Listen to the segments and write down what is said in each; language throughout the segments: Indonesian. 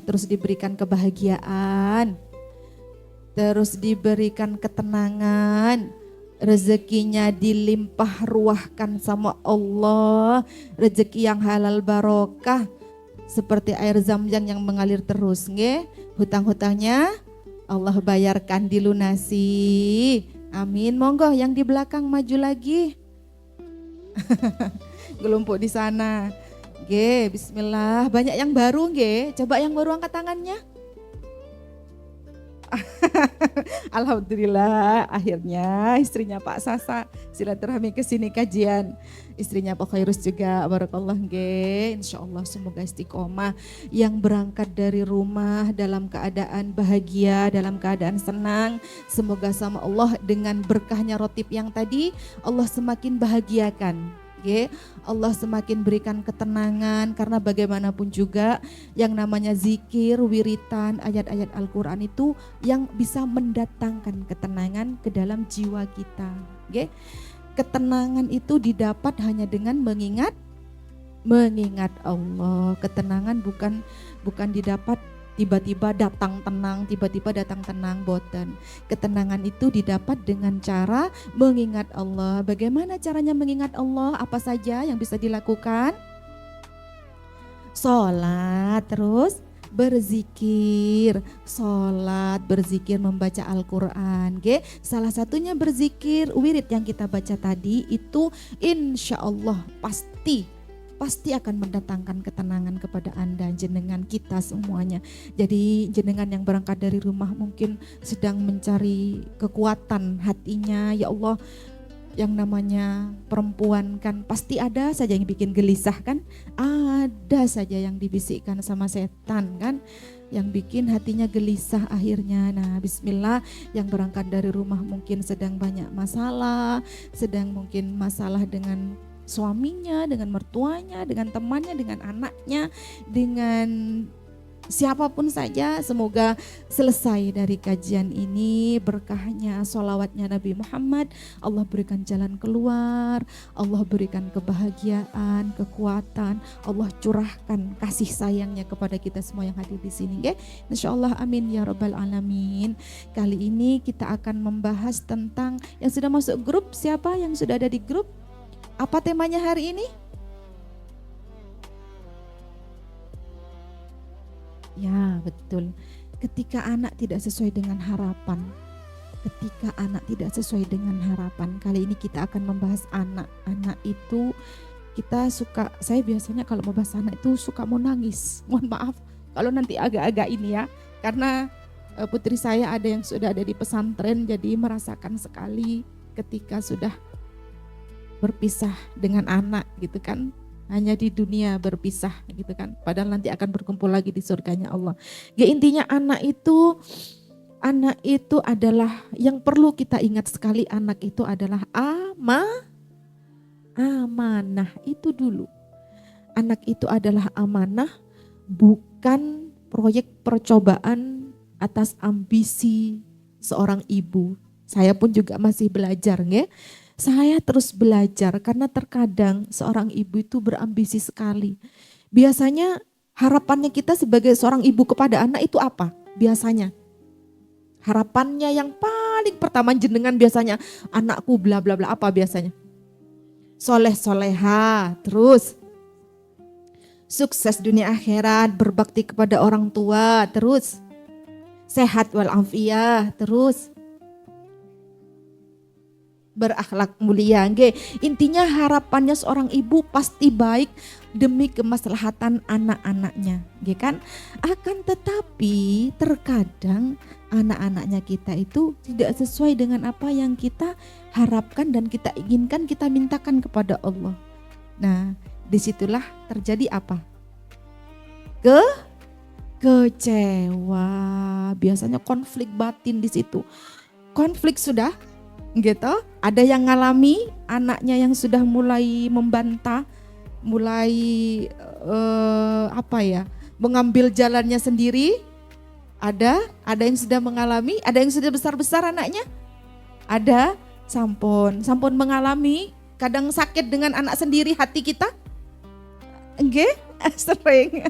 terus diberikan kebahagiaan, terus diberikan ketenangan, rezekinya dilimpah ruahkan sama Allah, rezeki yang halal barokah seperti air Zam-Zam yang mengalir terus, nggih. Hutang-hutangnya Allah bayarkan, dilunasi. Amin. Monggo yang di belakang maju lagi. Gelumpuk di sana. Nggih, bismillah. Banyak yang baru nggih. Coba yang baru angkat tangannya. Alhamdulillah akhirnya istrinya Pak Sasa silaturahmi ke sini kajian. Istrinya Pak Khairus juga, barakallah nggih. Insyaallah semoga istiqomah, yang berangkat dari rumah dalam keadaan bahagia, dalam keadaan senang. Semoga sama Allah dengan berkahnya rotib yang tadi Allah semakin bahagiakan. Okay. Allah semakin berikan ketenangan, karena bagaimanapun juga yang namanya zikir, wiritan, ayat-ayat Al-Quran itu yang bisa mendatangkan ketenangan ke dalam jiwa kita. Okay. Ketenangan itu didapat hanya dengan mengingat Allah. Ketenangan bukan didapat tiba-tiba datang tenang, tiba-tiba datang tenang, boten. Ketenangan itu didapat dengan cara mengingat Allah. Bagaimana caranya mengingat Allah? Apa saja yang bisa dilakukan? Sholat, terus berzikir, sholat, berzikir, membaca Al-Quran. Salah satunya berzikir, wirid yang kita baca tadi itu insya Allah pasti akan mendatangkan ketenangan kepada Anda, jenengan, kita semuanya. Jadi jenengan yang berangkat dari rumah mungkin sedang mencari kekuatan hatinya, ya Allah, yang namanya perempuan kan pasti ada saja yang bikin gelisah kan, ada saja yang dibisikkan sama setan kan, yang bikin hatinya gelisah akhirnya. Nah bismillah, yang berangkat dari rumah mungkin sedang banyak masalah, sedang mungkin masalah dengan suaminya, dengan mertuanya, dengan temannya, dengan anaknya, dengan siapapun saja. Semoga selesai dari kajian ini berkahnya sholawatnya Nabi Muhammad, Allah berikan jalan keluar, Allah berikan kebahagiaan, kekuatan, Allah curahkan kasih sayangnya kepada kita semua yang hadir di sini. Insyaallah, amin ya rabbal alamin. Kali ini kita akan membahas tentang yang sudah masuk grup. Siapa yang sudah ada di grup? Apa temanya hari ini? Ya betul, ketika anak tidak sesuai dengan harapan. Ketika anak tidak sesuai dengan harapan. Kali ini kita akan membahas anak. Anak itu saya biasanya kalau membahas anak itu suka mau nangis. Mohon maaf kalau nanti agak-agak ini ya. Karena putri saya ada yang sudah ada di pesantren, jadi merasakan sekali ketika sudah berpisah dengan anak gitu kan, hanya di dunia berpisah gitu kan, padahal nanti akan berkumpul lagi di surganya Allah. Ya intinya anak itu adalah yang perlu kita ingat sekali, anak itu adalah amanah. Itu dulu, anak itu adalah amanah, bukan proyek percobaan atas ambisi seorang ibu. Saya pun juga masih belajar ya. Saya terus belajar karena terkadang seorang ibu itu berambisi sekali. Biasanya harapannya kita sebagai seorang ibu kepada anak itu apa? Biasanya harapannya yang paling pertama jenengan biasanya, anakku bla bla bla, apa biasanya? Soleh soleha, terus sukses dunia akhirat, berbakti kepada orang tua, terus sehat walafiat, terus berakhlak mulia. Intinya harapannya seorang ibu pasti baik demi kemaslahatan anak-anaknya, kan? Akan tetapi terkadang anak-anaknya kita itu tidak sesuai dengan apa yang kita harapkan dan kita inginkan, kita mintakan kepada Allah. Nah, disitulah terjadi apa? Kecewa. Biasanya konflik batin di situ. Konflik sudah gitu, ada yang ngalami anaknya yang sudah mulai membantah, mulai mengambil jalannya sendiri. Ada yang sudah mengalami, ada yang sudah besar-besar anaknya. Ada sampun mengalami, kadang sakit dengan anak sendiri hati kita. Sering.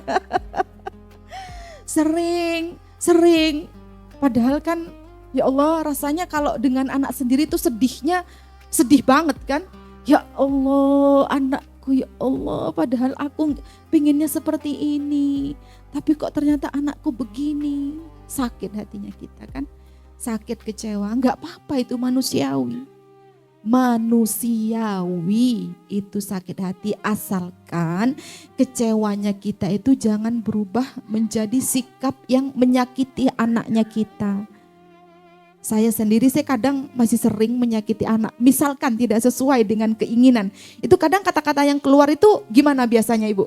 Sering. Padahal kan ya Allah, rasanya kalau dengan anak sendiri itu sedihnya sedih banget kan. Ya Allah, anakku ya Allah, padahal aku pinginnya seperti ini. Tapi kok ternyata anakku begini. Sakit hatinya kita kan. Sakit, kecewa, enggak apa-apa, itu manusiawi. Manusiawi itu sakit hati, asalkan kecewanya kita itu jangan berubah menjadi sikap yang menyakiti anaknya kita. Saya sendiri kadang masih sering menyakiti anak, misalkan tidak sesuai dengan keinginan. Itu kadang kata-kata yang keluar itu gimana biasanya Ibu?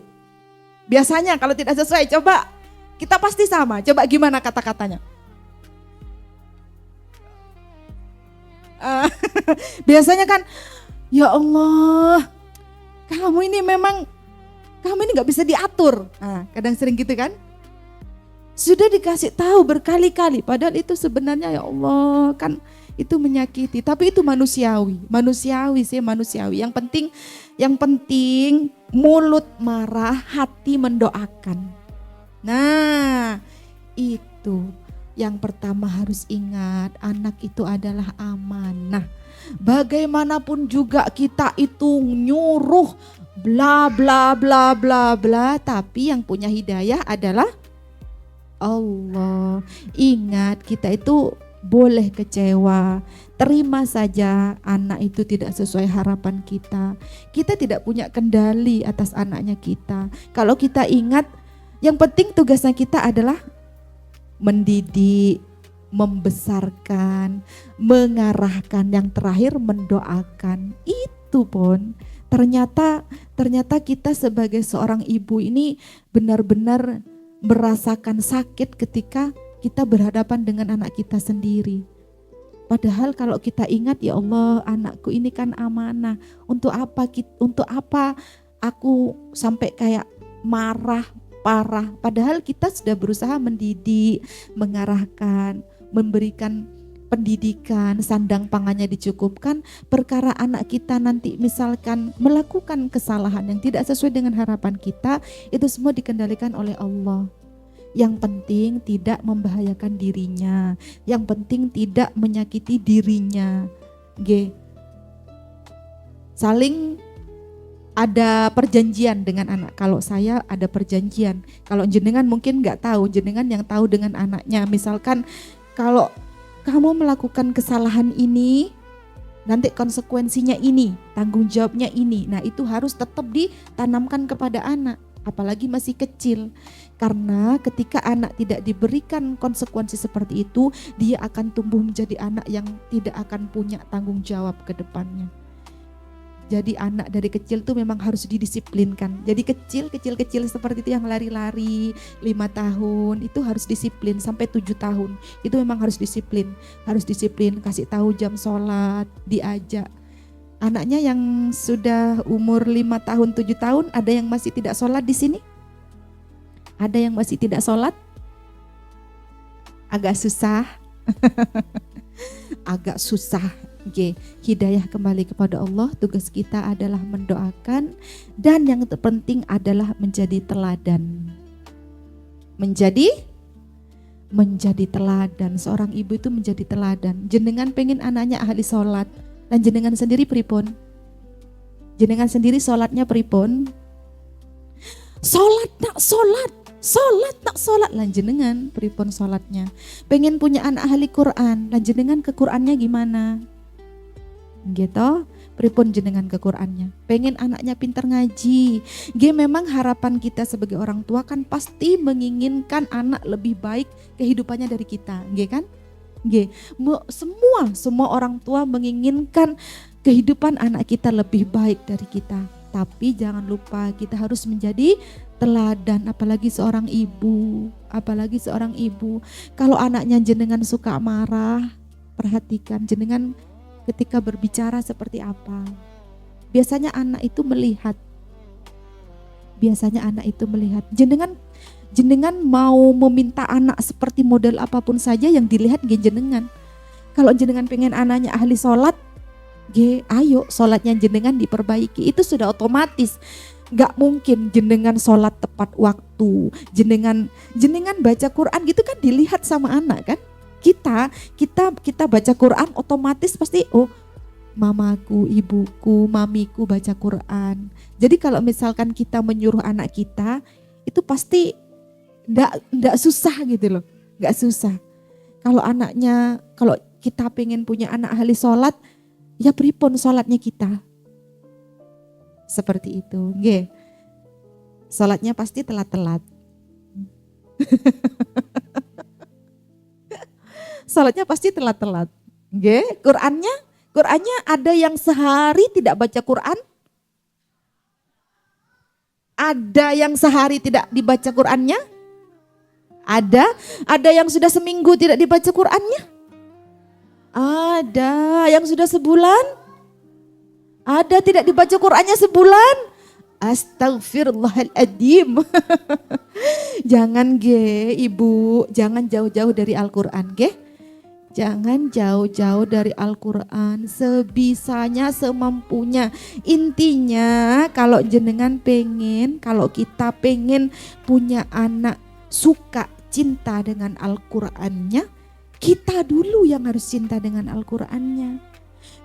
Biasanya kalau tidak sesuai, coba kita pasti sama, coba gimana kata-katanya? Biasanya kan, ya Allah, kamu ini gak bisa diatur. Nah, kadang sering gitu kan. Sudah dikasih tahu berkali-kali, padahal itu sebenarnya ya Allah kan itu menyakiti. Tapi itu manusiawi sih, manusiawi. Yang penting mulut marah, hati mendoakan. Nah, itu. Yang pertama harus ingat, anak itu adalah amanah. Bagaimanapun juga kita itu nyuruh bla bla bla bla bla, tapi yang punya hidayah adalah Allah. Ingat, kita itu boleh kecewa, terima saja anak itu tidak sesuai harapan kita. Kita tidak punya kendali atas anaknya kita. Kalau kita ingat, yang penting tugasnya kita adalah mendidik, membesarkan, mengarahkan, yang terakhir mendoakan. Itu pun ternyata kita sebagai seorang ibu ini benar-benar merasakan sakit ketika kita berhadapan dengan anak kita sendiri. Padahal kalau kita ingat, ya Allah, anakku ini kan amanah. Untuk apa aku sampai kayak marah, parah, padahal kita sudah berusaha mendidik, mengarahkan, memberikan pendidikan, sandang pangannya dicukupkan. Perkara anak kita nanti misalkan melakukan kesalahan yang tidak sesuai dengan harapan kita, itu semua dikendalikan oleh Allah. Yang penting tidak membahayakan dirinya, yang penting tidak menyakiti dirinya. Saling ada perjanjian dengan anak. Kalau saya ada perjanjian, kalau jenengan mungkin nggak tahu, jenengan yang tahu dengan anaknya. Misalkan kalau kamu melakukan kesalahan ini, nanti konsekuensinya ini, tanggung jawabnya ini. Nah, itu harus tetap ditanamkan kepada anak, apalagi masih kecil. Karena ketika anak tidak diberikan konsekuensi seperti itu, dia akan tumbuh menjadi anak yang tidak akan punya tanggung jawab ke depannya. Jadi anak dari kecil tuh memang harus didisiplinkan. Jadi kecil seperti itu yang lari-lari 5 tahun itu harus disiplin, sampai 7 tahun itu memang harus disiplin. Harus disiplin, kasih tahu jam sholat, diajak. Anaknya yang sudah umur 5 tahun, 7 tahun, ada yang masih tidak sholat di sini? Ada yang masih tidak sholat? Agak susah. Agak susah. Hidayah kembali kepada Allah. Tugas kita adalah mendoakan, dan yang terpenting adalah menjadi teladan. Menjadi teladan. Seorang ibu itu menjadi teladan. Jenengan pengen anaknya ahli sholat, dan jenengan sendiri pripun? Jenengan sendiri sholatnya pripun? Sholat tak sholat, lan jenengan pripun sholatnya? Pengen punya anak ahli Quran, lan jenengan ke Qurannya gimana? Gitu, pripun jenengan ke Qurannya? Pengen anaknya pintar ngaji. Memang harapan kita sebagai orang tua kan pasti menginginkan anak lebih baik kehidupannya dari kita, kan? Semua orang tua menginginkan kehidupan anak kita lebih baik dari kita. Tapi jangan lupa kita harus menjadi teladan, apalagi seorang ibu. Kalau anaknya jenengan suka marah, perhatikan jenengan ketika berbicara seperti apa. Biasanya anak itu melihat. Jenengan mau meminta anak seperti model apapun saja, yang dilihat jenengan. Kalau jenengan pengen anaknya ahli sholat, ayo sholatnya jenengan diperbaiki. Itu sudah otomatis. Gak mungkin jenengan sholat tepat waktu, sesuatu. Jenengan baca Quran gitu kan dilihat sama anak kan. Kita baca Quran otomatis pasti mamaku, ibuku, mamiku baca Quran. Jadi kalau misalkan kita menyuruh anak kita itu pasti enggak susah gitu loh. Enggak susah. Kalau kita pengen punya anak ahli sholat, ya pripun sholatnya kita. Seperti itu. Nggih. Sholatnya pasti telat-telat. Sholatnya pasti telat-telat. Nggih. Qurannya ada yang sehari tidak baca Quran? Ada yang sehari tidak dibaca Qurannya? Ada yang sudah seminggu tidak dibaca Qurannya? Ada yang sudah sebulan? Ada tidak dibaca Qurannya sebulan? Astagfirullahaladzim. Jangan Ibu, jangan jauh-jauh dari Al-Quran Jangan jauh-jauh dari Al-Quran, sebisanya, semampunya. Intinya kalau kita pengen punya anak suka cinta dengan Al-Qurannya, kita dulu yang harus cinta dengan Al-Qurannya.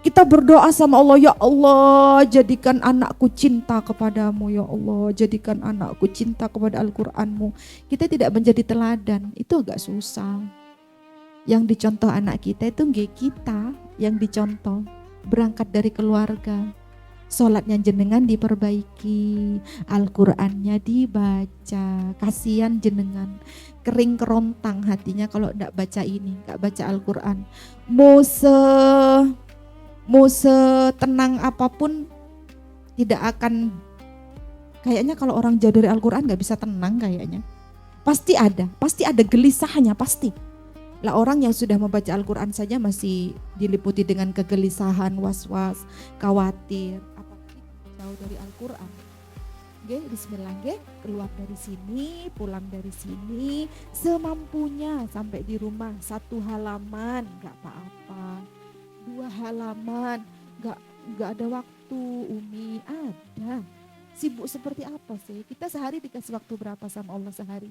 Kita berdoa sama Allah, ya Allah jadikan anakku cinta kepadamu, ya Allah jadikan anakku cinta kepada Al-Quranmu. Kita tidak menjadi teladan, itu agak susah. Yang dicontoh anak kita itu kita yang dicontoh, berangkat dari keluarga. Sholatnya jenengan diperbaiki, Al-Qurannya dibaca. Kasihan jenengan, kering kerontang hatinya kalau tidak baca tidak baca Al-Quran. Mau setenang apapun tidak akan, kayaknya kalau orang jauh dari Al-Quran gak bisa tenang kayaknya. Pasti ada gelisahnya pasti. Lah orang yang sudah membaca Al-Quran saja masih diliputi dengan kegelisahan, was-was, khawatir. Apalagi jauh dari Al-Quran. Bismillah keluar dari sini, pulang dari sini, semampunya sampai di rumah 1 halaman gak apa-apa, 2 halaman gak ada waktu. Umi ada. Sibuk seperti apa sih? Kita sehari dikasih waktu berapa sama Allah sehari?